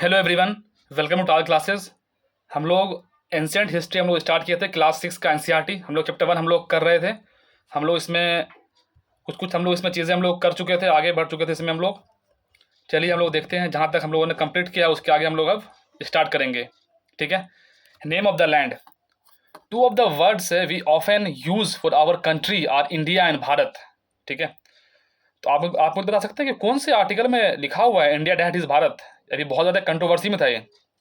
Hello everyone, welcome to our classes. हम लोग ancient history हम लोग स्टार्ट किए थे क्लास 6 का एनसीईआरटी। हम लोग चैप्टर 1 हम लोग कर रहे थे। हम लोग इसमें कुछ कुछ हम लोग इसमें चीज़ें हम लोग कर चुके थे, आगे बढ़ चुके थे इसमें हम लोग। चलिए हम लोग देखते हैं, जहाँ तक हम लोगों ने कंप्लीट किया उसके आगे हम लोग अब स्टार्ट करेंगे। ठीक है। Name of the land. Two of the words we often use for our country are India and Bharat. ठीक है। तो आप मुझे बता सकते हैं कि कौन से आर्टिकल में लिखा हुआ है इंडिया डैट इज भारत? अभी बहुत ज़्यादा कंट्रोवर्सी में था ये।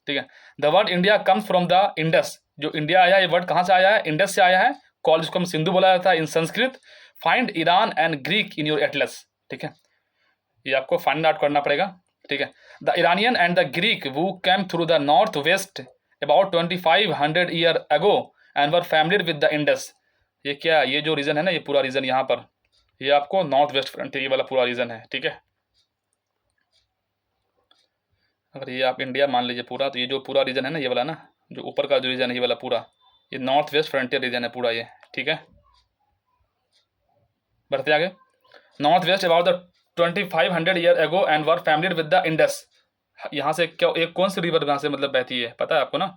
ठीक है। The word India comes from the Indus. जो इंडिया आया, ये वर्ड कहाँ से आया है? इंडस से आया है। कॉल जिसको हम सिंधु बोला जाता है in Sanskrit. Find Iran and Greek in your atlas. ठीक है, ये आपको फाइंड आउट करना पड़ेगा। ठीक है। The Iranian and the Greek वो came through the north west about 2500 year ago and were familiar with the Indus. ये क्या, ये जो रीजन है ना, ये पूरा रीजन यहाँ पर, ये आपको नॉर्थ वेस्ट फ्रंटियर, ये वाला पूरा रीजन है। ठीक है। अगर ये आप इंडिया मान लीजिए पूरा, तो ये जो पूरा रीजन है ना, ये वाला ना, जो ऊपर का जो रीजन है ये वाला पूरा, ये नॉर्थ वेस्ट फ्रंटियर रीजन है पूरा ये। ठीक है, बढ़ते आगे। North west about the 2500 year ago and were familiar with the Indus. यहाँ से क्या, एक कौन सी रिवर यहाँ से मतलब बहती है पता है आपको ना?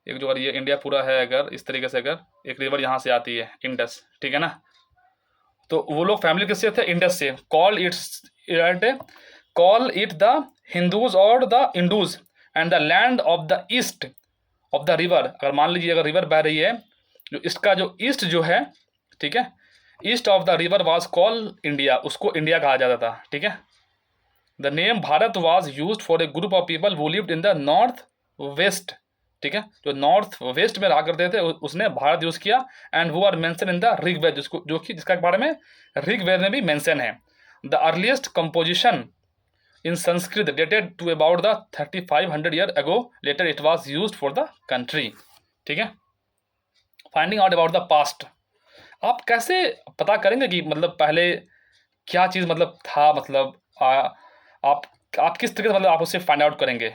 एक जो, अगर ये इंडिया पूरा है, अगर इस तरीके से, अगर एक रिवर यहाँ से आती है इंडस। ठीक है ना, तो वो लोग फैमिली किससे थे? इंडस से। कॉल इट द हिंदूज और the Indus and the land of the east of the river. अगर मान लीजिए अगर रिवर बह रही है, जो इसका जो ईस्ट जो है, ठीक है, east of the river was call India, उसको इंडिया कहा जाता था। ठीक है। The name Bharat was used for a group of people who lived in the north waste. ठीक है, जो नॉर्थ वेस्ट में रहा करते थे उसने भारत यूज किया। एंड वो are mention in the Rigveda, जिसको जो कि जिसका बारे में ऋग्वेद में भी मेंशन है। The earliest composition in Sanskrit dated to about the 3500 year ago. Later it was used for the country. ठीक है। Finding out about the past. आप कैसे पता करेंगे कि मतलब पहले क्या चीज़ मतलब था, मतलब आप किस तरीके से मतलब आप उससे फाइंड आउट करेंगे?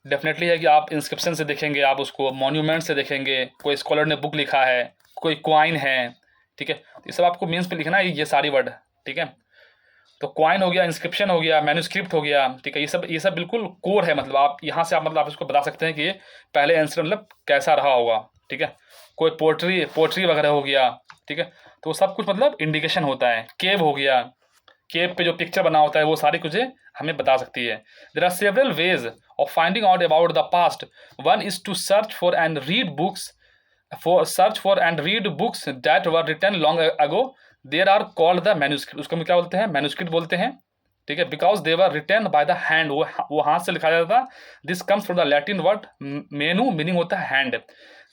डेफिनेटली है कि आप इंस्क्रिप्शन से देखेंगे, आप उसको मॉन्यूमेंट से देखेंगे, कोई स्कॉलर ने बुक लिखा है, कोई क्वाइन है। ठीक है, तो ये सब आपको मीन्स पे लिखना है, ये सारी वर्ड। ठीक है, तो क्वाइन हो गया, इंस्क्रिप्शन हो गया, मैन्यूस्क्रिप्ट हो गया। ठीक है, ये सब बिल्कुल कोर है। मतलब आप यहाँ से आप मतलब आप इसको बता सकते हैं कि ये पहले आंसर मतलब कैसा रहा होगा। ठीक है, कोई पोट्री वगैरह हो गया। ठीक है, तो वो सब कुछ मतलब इंडिकेशन होता है। केव हो गया, केव पे जो पिक्चर बना होता है वो सारी चीज़ें हमें बता सकती है। There are several ways of finding out about the past. One is to search for and read books that were written long ago. There are called the manuscript. उसको हम क्या बोलते हैं? मैन्यूस्क्रिप्ट बोलते हैं। ठीक है, because they were written by the hand, वो हाथ से लिखा जाता था। This comes from the Latin word manu, meaning होता है hand.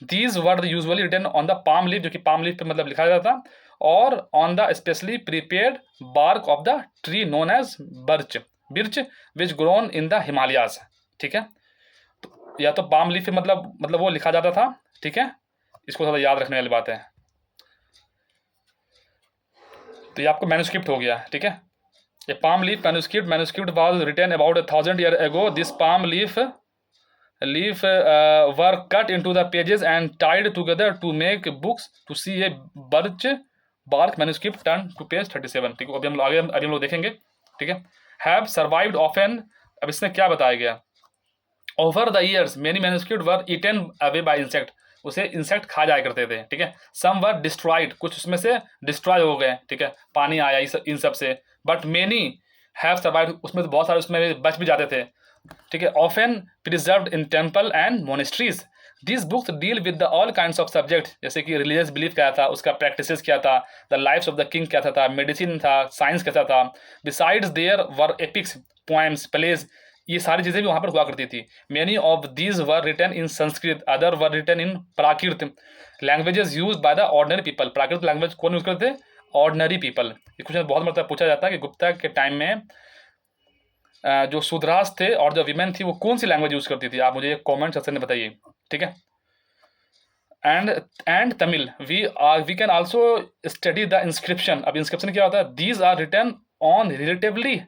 These word usually written on the palm leaf, जो कि पाम लीफ पे मतलब लिखा जाता था, और on the specially prepared bark of the tree known as birch birch which grown in the Himalayas. ठीक है, तो या तो पाम लीफ पे मतलब वो लिखा जाता था। ठीक है, इसको थोड़ा याद रखने वाली बात है। तो ये आपको मैन्यूस्क्रिप्ट हो गया। ठीक है, ये palm leaf manuscript was written about 1000 years ago. This palm leaf were cut into the pages and tied together to make books. To see a birch bark manuscript turn to page 37. ठीक है, अभी हम लोग देखेंगे। ठीक है, have survived often। अब इसमें क्या बताया गया? Over the years many manuscripts were eaten away by insect। उसे इंसेक्ट खा जाया करते थे। ठीक है, सम वर डिस्ट्रॉयड, कुछ उसमें से डिस्ट्रॉय हो गए। ठीक है, पानी आया इन सब से। बट मेनी हैव सर्वाइव्ड, उसमें तो बहुत सारे उसमें बच भी जाते थे। ठीक है, often preserved in temple and monasteries. This books deal with the all kinds of subject, जैसे कि रिलीजियस बिलीफ क्या था, उसका प्रैक्टिसेस क्या था, the lifes of the king क्या था, मेडिसिन था, साइंस कैसा था। Besides there were epics, poems, plays, ये सारी चीज़ें भी वहाँ पर हुआ करती थी। Many of these were written in Sanskrit, other were written in Prakrit languages use by the ordinary people. Prakrit language कौन यूज करते थे? Ordinary people. ये क्वेश्चन बहुत मतलब पूछा जाता है कि गुप्ता के टाइम में जो शूद्रास थे और जो विमेन थी वो कौन सी लैंग्वेज यूज करती थी? आप मुझे कॉमेंट सेक्शन में बताइए। ठीक है, and Tamil we can also study the inscription. अब इंस्क्रिप्शन क्या होता है? These are written on relatively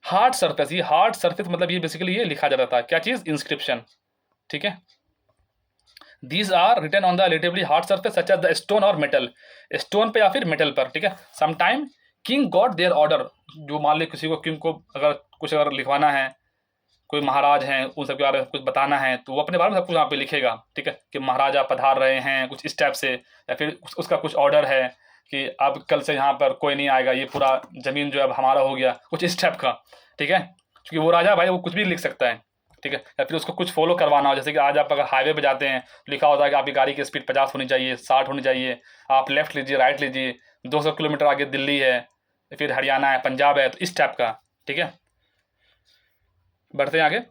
hard surface. ये हार्ड सरफेस मतलब ये बेसिकली ये लिखा जाता था, क्या चीज़? इंस्क्रिप्शन। ठीक है, these are written on the relatively hard surface such as the stone और मेटल, स्टोन पे या फिर मेटल पर। ठीक है, sometime king got their order, जो मान ली किसी को, किंग को अगर कुछ अगर लिखवाना है, कोई महाराज हैं उन सब के बारे में कुछ बताना है तो वो अपने बारे में सब कुछ वहाँ पे लिखेगा, ठीक है, कि महाराजा पधार रहे हैं कुछ इस टाइप से, या फिर उसका कुछ ऑर्डर है कि अब कल से यहाँ पर कोई नहीं आएगा, ये पूरा ज़मीन जो है अब हमारा हो गया, कुछ इस टाइप का, ठीक है, क्योंकि वो राजा भाई वो कुछ भी लिख सकता है, ठीक है। या फिर उसको कुछ फॉलो करवाना हो, जैसे कि आज आप अगर हाईवे पे जाते हैं तो लिखा होता है कि आपकी गाड़ी की स्पीड 50 होनी चाहिए, 60 होनी चाहिए, आप लेफ्ट लीजिए राइट लीजिए, 200 किलोमीटर आगे दिल्ली है, फिर हरियाणा है, पंजाब है, तो इस टाइप का, ठीक है। बढ़ते हैं आगे।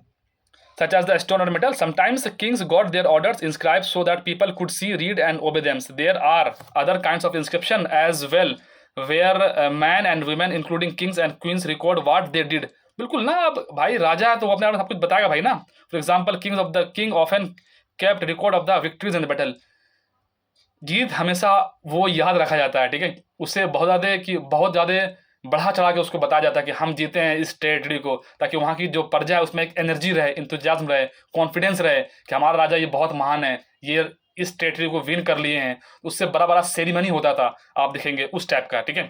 Such as the stone or metal, sometimes kings got their orders inscribed so that people could see, read and obey them. There are other kinds of inscription as well, where men and women including kings and queens record what they did. बिल्कुल ना, अब भाई राजा है तो वो अपने आप में सब कुछ बताएगा भाई ना। For example king often kept record of the victories in the battle. जीत हमेशा वो याद रखा जाता है, ठीक है, उससे बहुत ज़्यादा बढ़ा चढ़ा के उसको बताया जाता है कि हम जीते हैं इस टेरिटरी को, ताकि वहाँ की जो प्रजा है उसमें एक एनर्जी रहे, इंतुजियाज्म रहे, कॉन्फिडेंस रहे कि हमारा राजा ये बहुत महान है, ये इस टेरिटरी को विन कर लिए हैं। उससे बड़ा बड़ा सेरेमनी होता था, आप देखेंगे उस टाइप का, ठीक है।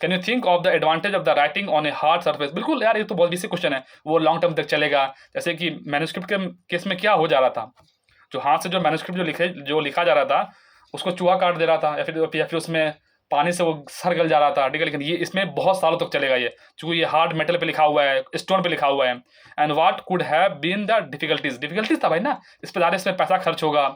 Can you think of the advantage of the writing on a hard surface? बिल्कुल यार, ये तो बहुत बेसिक क्वेश्चन है, वो लॉन्ग टर्म तक चलेगा। जैसे कि मैन्युस्क्रिप्ट के केस में क्या हो जा रहा था, जो हाथ से जो मैन्युस्क्रिप्ट जो लिखा जा रहा था उसको चूहा काट दे रहा था, या फिर उसमें पानी से वो सर गल जा रहा था, ठीक है। लेकिन ये इसमें बहुत सालों तक चलेगा ये, चूँकि ये हार्ड मेटल पे लिखा हुआ है, स्टोन पे लिखा हुआ है। And what could have been the difficulties था भाई ना, इस पर ज़्यादा इसमें पैसा खर्च होगा,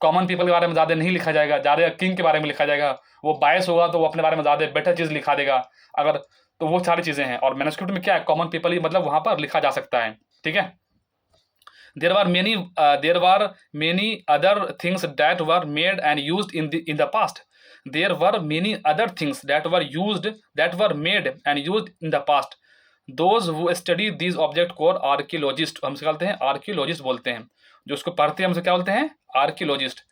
कॉमन पीपल के बारे में ज़्यादा नहीं लिखा जाएगा, ज़्यादा किंग के बारे में लिखा जाएगा, वो बायस होगा तो वो अपने बारे में ज़्यादा बेटर चीज़ लिखा देगा अगर, तो वो सारी चीज़ें हैं। और मैन्युस्क्रिप्ट में क्या है, कॉमन पीपल ही मतलब वहाँ पर लिखा जा सकता है, ठीक है। there were many other things that were made and used in the past. There were many other things that were made and used in the past. Those who study these objects को archaeologist हमसे कहते हैं, archaeologist बोलते हैं, जो उसको पढ़ते हैं हमसे क्या बोलते हैं, archaeologist.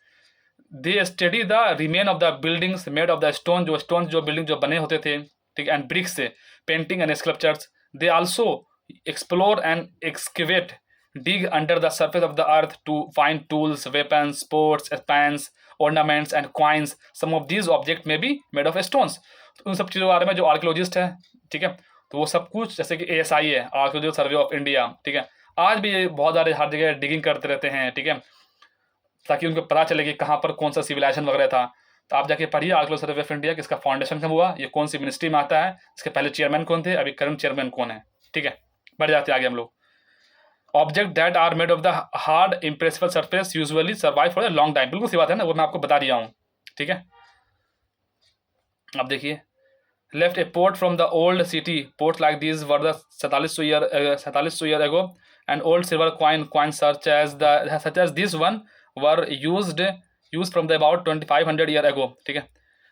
They study the remain of the buildings made of the stone, जो बिल्डिंग जो बने होते थे, ठीक, एंड ब्रिक्स से, painting and sculptures. They also explore and excavate, dig under the surface of the earth to find tools, weapons, pots, pans, ornaments and coins. Some of these objects may be made of stones. तो उन सब चीज़ों के बारे में जो archaeologist है, ठीक है, तो वो सब कुछ, जैसे कि ASI है, आर्कियोलॉजिकल सर्वे ऑफ इंडिया, ठीक है, आज भी ये बहुत ज़्यादा हर जगह डिगिंग करते रहते हैं, ठीक है, ताकि उनको पता चले कि कहाँ पर कौन सा सिविलाइजेशन वगैरह था। तो आप जाके पढ़िए आर्कियोलॉजिकल सर्वे ऑफ इंडिया, किसका फाउंडेशन कब हुआ, ये कौन सी मिनिस्ट्री में आता है, इसके पहले चेयरमैन कौन थे, अभी करंट चेयरमैन कौन है, ठीक है। बढ़ जाते आगे हम लोग। Object that are made of the hard impressible surface usually survive for a long time. बिल्कुल सी बात है ना, वो मैं आपको बता दिया हूँ, ठीक है। अब देखिए, left a port from the old city, port like this were the 4700 year ago, and old silver coin such as this one were use from the about 2500 year ago, ठीक है।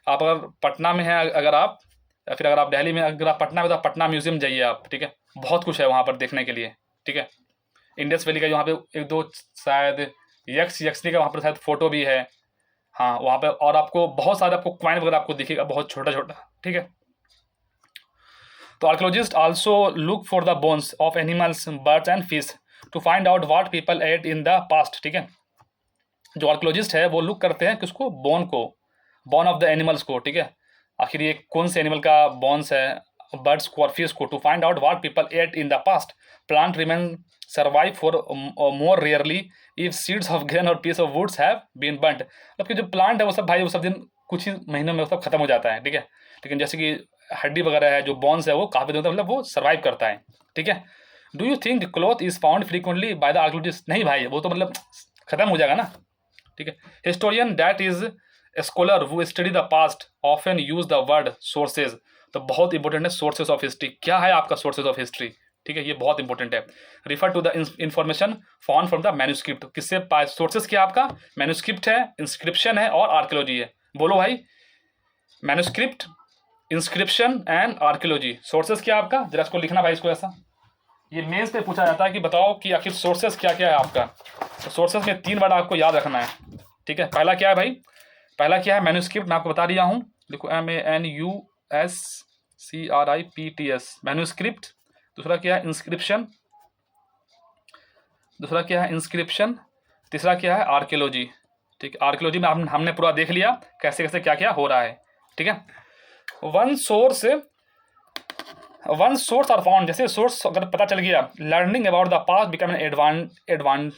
आप अगर पटना में हैं, अगर आप, या फिर अगर आप दिल्ली में, अगर आप पटना में, तो पटना म्यूजियम जाइए आप, ठीक है, बहुत कुछ है वहाँ पर देखने के लिए, ठीक है। इंडस वैली का वहाँ पे एक दो शायद यक्षनी का वहाँ पर शायद फोटो भी है, हाँ वहाँ पे, और आपको बहुत सारे आपको क्वाइन वगैरह आपको दिखेगा, बहुत छोटा छोटा, ठीक है। तो archaeologist also look for the bones of animals, birds and fish to find out what people ate in the past, ठीक है। जो आर्कियोलॉजिस्ट है वो लुक करते हैं किसको, बोन ऑफ द एनिमल्स को, ठीक है, आखिर ये कौन से एनिमल का बोन्स है, बर्ड्स को और फिश को। To find out what people ate in the past, plant remain survive for more rarely if seeds of grain और piece of woods have been burned. मतलब कि जो प्लांट है वो सब भाई वो सब दिन कुछ ही महीनों में सब खत्म हो जाता है, ठीक है। लेकिन जैसे कि हड्डी वगैरह है, जो बोन्स है, वो काफ़ी दिनों तक मतलब वो सर्वाइव करता है, ठीक है। Do you think cloth is found frequently by the archaeologist? नहीं भाई, वो तो मतलब खत्म हो जाएगा ना, ठीक है। Historian that is scholar who study the past often use the word sources. तो बहुत इंपॉर्टेंट है सोर्सेज ऑफ हिस्ट्री। क्या है आपका सोर्सेज ऑफ हिस्ट्री, ठीक है, ये बहुत इंपॉर्टेंट है। Refer to the information found from the manuscript. किससे सोर्सेज क्या आपका, मैन्युस्क्रिप्ट है, इंस्क्रिप्शन है और आर्कियोलॉजी है। बोलो भाई, manuscript, inscription and archaeology. Sources क्या आपका, जरा इसको लिखना भाई, इसको ऐसा, ये मेंस पे पूछा जाता है कि बताओ कि आखिर सोर्सेज क्या क्या है आपका। तो सोर्सेज में 3 वर्ड आपको याद रखना है, ठीक है। पहला क्या है भाई, पहला क्या है, मैन्युस्क्रिप्ट, मैं आपको बता दिया हूँ, देखो MANUSCRIPTS, मैन्युस्क्रिप्ट। दूसरा क्या है, इंस्क्रिप्शन। तीसरा क्या है, आर्कियोलॉजी, ठीक है। आर्कियोलॉजी में हमने पूरा देख लिया कैसे कैसे क्या क्या हो रहा है, ठीक है। One source one source are found, जैसे सोर्स अगर पता चल गया, learning about the past become an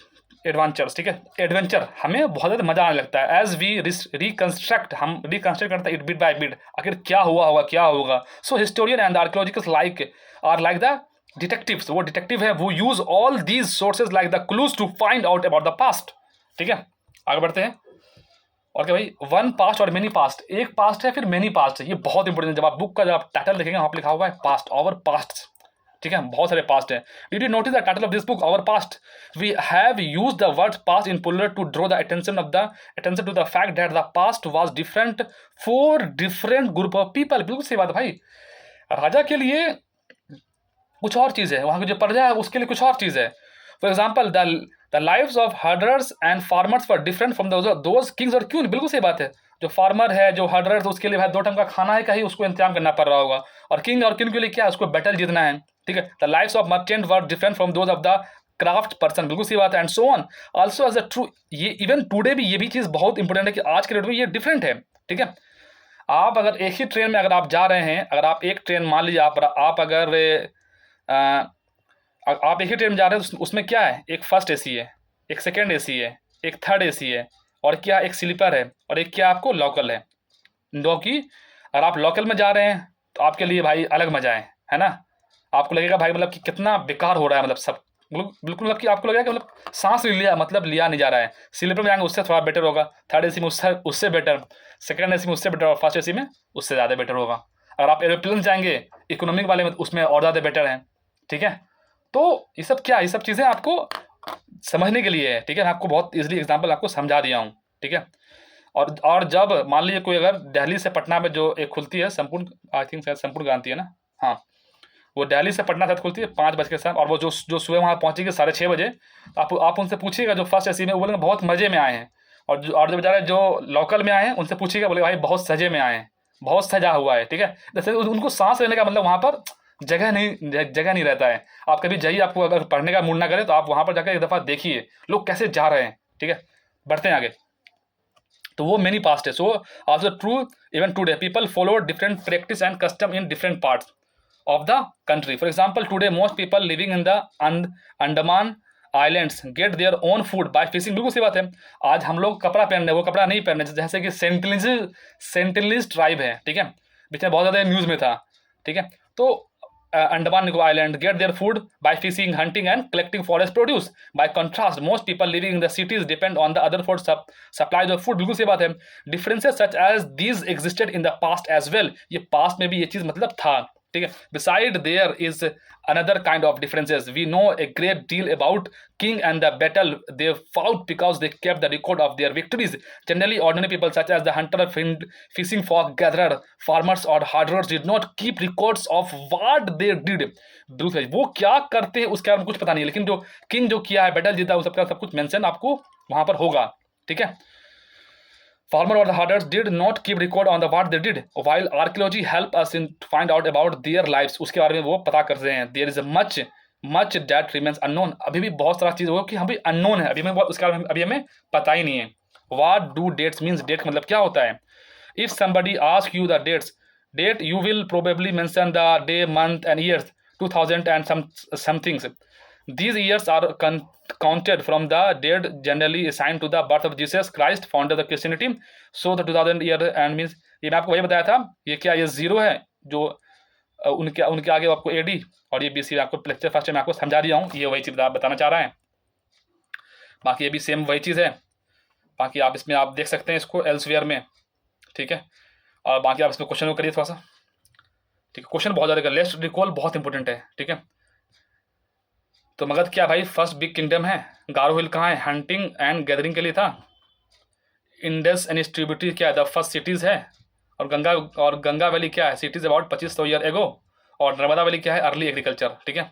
adventures, ठीक है, एडवेंचर, हमें बहुत ज़्यादा मजा आने लगता है। एज वी रिकंस्ट्रक्ट, हम रिकंस्ट्रक्ट करते हैं इट बिट बाय बिट, आखिर क्या हुआ होगा क्या होगा। So historian and archaeologicals like the detectives, वो डिटेक्टिव है, वो use all these sources like the clues to find out about the past. ठीक है, आगे बढ़ते हैं। और क्या भाई, वन पास्ट और मेनी पास्ट, एक पास्ट है फिर मेनी पास्ट है, ये बहुत इंपॉर्टेंट है। जब आप बुक का जब आप टाइटल देखेंगे वहाँ पर लिखा हुआ है पास्ट, आवर पास्ट, ठीक है, बहुत सारे पास्ट है। Did you notice the title of this book our past, we have used the word past in plural to draw the attention to the fact that the past was different for different group of people. बिल्कुल सही बात है भाई, राजा के लिए कुछ और चीज़ है, वहाँ की जो प्रजा है उसके लिए कुछ और चीज़ है। For example the lives of herders and farmers were different from those Kings और क्वीन। बिल्कुल सही बात है, जो फार्मर है, जो हर्डर्स, उसके लिए भाई 2 टाइम का खाना है कहीं उसको इंतजाम करना पड़ रहा होगा, और किंग और क्वीन के लिए क्या है, उसको बैटल जीतना है। ठीक है, the lives of merchant were different from those of the craft person. बिल्कुल सही बात है, and so on also as a true, ये इवन टुडे भी ये भी चीज़ बहुत इंपॉर्टेंट है कि आज के डेट में ये डिफरेंट है। ठीक है, आप अगर एक ही ट्रेन में अगर आप जा रहे हैं, अगर आप एक ट्रेन मान लीजिए आप अगर आप एक ही ट्रेन में जा रहे हैं, उसमें क्या है, एक फर्स्ट एसी है, एक सेकेंड एसी है, एक थर्ड एसी है, और क्या एक स्लीपर है, और एक क्या आपको लोकल है। जो कि अगर आप लोकल में जा रहे हैं तो आपके लिए भाई अलग मजा है ना, आपको लगेगा भाई मतलब कि कितना बेकार हो रहा है, मतलब सब बिल्कुल मतलब कि आपको लगेगा कि मतलब सांस लिया मतलब लिया नहीं जा रहा है। स्लीपर में जाएंगे उससे थोड़ा बेटर होगा, थर्ड एसी में उससे बेटर, सेकेंड एसी में उससे बेटर, और फर्स्ट एसी में उससे ज़्यादा बेटर होगा। अगर आप एरोप्लेन जाएंगे इकोनॉमिक वाले में, उसमें और ज़्यादा बेटर है। ठीक है, तो ये सब क्या, ये सब चीज़ें आपको समझने के लिए है। ठीक है, मैं आपको बहुत इजीली एग्जांपल आपको समझा दिया हूँ। ठीक है, और जब मान लीजिए कोई अगर दिल्ली से पटना में जो एक खुलती है संपूर्ण, आई थिंक शायद संपूर्ण क्रांति है ना, हाँ, वो दिल्ली से पटना तक खुलती है 5 बज के समय, और वो जो सुबह वहाँ पहुँचेगी 6:30 बजे, आप उनसे पूछिएगा जो फर्स्ट एसी में, वो बोलेंगे बहुत मज़े में आए हैं, और जो बेचारे जो लोकल में आए हैं उनसे पूछिएगा, बोले भाई बहुत सजे में आए हैं, बहुत सजा हुआ है। ठीक है, जैसे उनको सांस लेने का मतलब वहाँ पर जगह नहीं रहता है। आप कभी जाइए, आपको अगर पढ़ने का मूड ना करे तो आप वहाँ पर जाकर एक दफ़ा देखिए लोग कैसे जा रहे हैं। ठीक है, बढ़ते हैं आगे। तो वो मेनी पास्ट है। So also true even today people follow different practice and custom in different parts of the country. For example today most people living in the Andaman islands get their own food by fishing. बिल्कुल सी बात है, आज हम लोग कपड़ा पहन रहे, वो कपड़ा नहीं पहन रहे, जैसे कि सेंटिनलीज ट्राइब है। ठीक है, बीच में बहुत ज़्यादा न्यूज़ में था। ठीक है, तो Andaman Nicobar Island get their food by fishing, hunting, and collecting forest produce. By contrast, most people living in the cities depend on the other for supplies of food. बिल्कुल सही बात है। Differences such as these existed in the past as well. ये past में भी ये चीज़ मतलब था। ठीक है, beside there is another kind of differences. We know a great deal about king and the battle they fought because they kept the record of their victories. Generally, ordinary people such as the hunter, fishing folk, gatherer, farmers or herders did not keep records of what they did. दूसरे वो क्या करते हैं उसके बारे में कुछ पता नहीं, लेकिन जो किंग जो किया है, बैटल जीता, वो सबका सब कुछ मेंशन आपको वहाँ पर होगा। ठीक है, farmer or the herders did not keep record on the what they did, while archaeology help us in to find out about their lives. उसके बारे में वो पता कर रहे हैं। There is a much that remains unknown. अभी भी बहुत सारा चीज़ होगा कि हम भी unknown है, अभी हमें उसके बारे में अभी हमें पता ही नहीं है। What do dates means? Date मतलब क्या होता है? If somebody asks you the date you will probably mention the day, month and years, 2000 and some things. These years are counted from the date generally assigned to the birth of Jesus Christ, founder of the Christianity. So the 2000 year and means, ये मैं आपको वही बताया था, ये क्या, ये 0 है जो उनके आगे आपको AD, और ये BC आपको लेक्चर फर्स्ट में आपको समझा दिया हूँ, ये वही चीज़ बताना चाह रहा है। बाकी ये भी सेम वही चीज़ है, बाकी आप इसमें आप देख सकते हैं इसको एल्सवेयर में। ठीक है, और बाकी आप इसमें क्वेश्चन को करिए थोड़ा सा। ठीक है, क्वेश्चन बहुत ज़्यादा, लेट्स रिकॉल बहुत इंपॉर्टेंट है। ठीक है, तो मगध क्या भाई फर्स्ट बिग किंगडम है। गारो हिल कहाँ है, हंटिंग एंड गैदरिंग के लिए था। इंडस एंड ईस्ट ट्रिब्यूटरी क्या है, द फर्स्ट सिटीज़ है। और गंगा वैली क्या है, सिटीज़ अबाउट 2500 ईयर एगो। और नर्मदा वैली क्या है, अर्ली एग्रीकल्चर। ठीक है,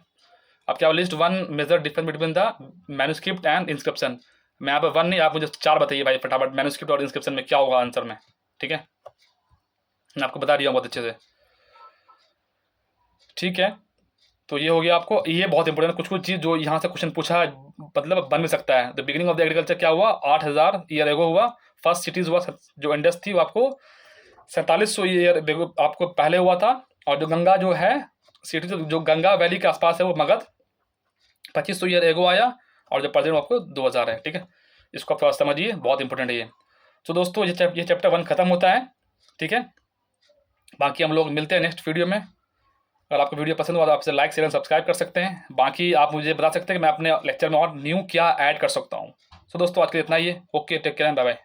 अब क्या list 1 major difference between the manuscript and inscription. मैं यहाँ पर 1 नहीं, आप मुझे 4 बताइए भाई फटाफट, मैन्युस्क्रिप्ट और इंस्क्रिप्शन में क्या होगा आंसर में। ठीक है, मैं आपको बता दिया हूँ बहुत अच्छे से। ठीक है, तो ये हो गया आपको, ये बहुत इंपॉर्टेंट है, कुछ चीज़ जो यहाँ से क्वेश्चन पूछा मतलब बन भी सकता है। The beginning of the agriculture क्या हुआ, 8000 ईयर एगो हुआ। फर्स्ट सिटीज़ हुआ जो इंडस थी वो आपको 4700 ईयर आपको पहले हुआ था। और जो गंगा जो है सिटी जो गंगा वैली के आसपास है वो मगध 2500 ईयर एगो आया, और जो प्रेजेंट आपको 2000 है। ठीक है, इसको आप थोड़ा समझिए, बहुत इंपॉर्टेंट है ये। तो दोस्तों ये चैप्टर 1 खत्म होता है। ठीक है, बाकी हम लोग मिलते हैं नेक्स्ट वीडियो में। अगर आपको वीडियो पसंद हुआ तो आपसे लाइक शेयर एंड सब्सक्राइब कर सकते हैं। बाकी आप मुझे बता सकते हैं कि मैं अपने लेक्चर में और न्यू क्या ऐड कर सकता हूँ। सो दोस्तों आज के लिए इतना ही है। Okay, take care and bye bye.